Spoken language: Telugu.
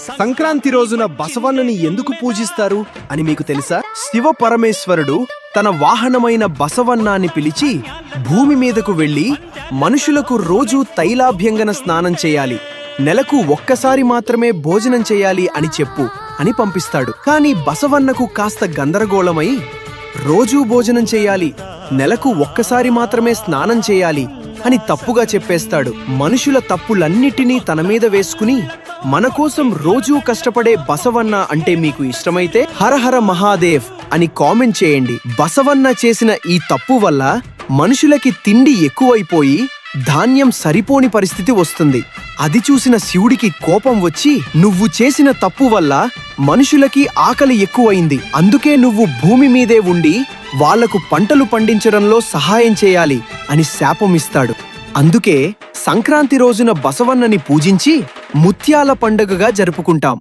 సంక్రాంతి రోజున బసవన్నని ఎందుకు పూజిస్తారు అని మీకు తెలుసా? శివ పరమేశ్వరుడు తన వాహనమైన బసవన్నాన్ని పిలిచి భూమి మీదకు వెళ్లి మనుషులకు రోజూ తైలాభ్యంగన స్నానం చేయాలి, నెలకు ఒక్కసారి మాత్రమే భోజనం చేయాలి అని చెప్పు అని పంపిస్తాడు. కాని బసవన్నకు కాస్త గందరగోళమై రోజూ భోజనం చేయాలి, నెలకు ఒక్కసారి మాత్రమే స్నానం చేయాలి అని తప్పుగా చెప్పేస్తాడు. మనుషుల తప్పులన్నిటినీ తన మీద వేసుకుని మన కోసం రోజూ కష్టపడే బసవన్న అంటే మీకు ఇష్టమైతే హరహర మహాదేవ్ అని కామెంట్ చేయండి. బసవన్న చేసిన ఈ తప్పు వల్ల మనుషులకి తిండి ఎక్కువైపోయి ధాన్యం సరిపోని పరిస్థితి వస్తుంది. అది చూసిన శివుడికి కోపం వచ్చి, నువ్వు చేసిన తప్పు వల్ల మనుషులకి ఆకలి ఎక్కువైంది, అందుకే నువ్వు భూమి మీదే ఉండి వాళ్లకు పంటలు పండించడంలో సహాయం చేయాలి అని శాపమిస్తాడు. అందుకే సంక్రాంతి రోజున బసవన్నని పూజించి ముత్యాల పండుగగా జరుపుకుంటాం.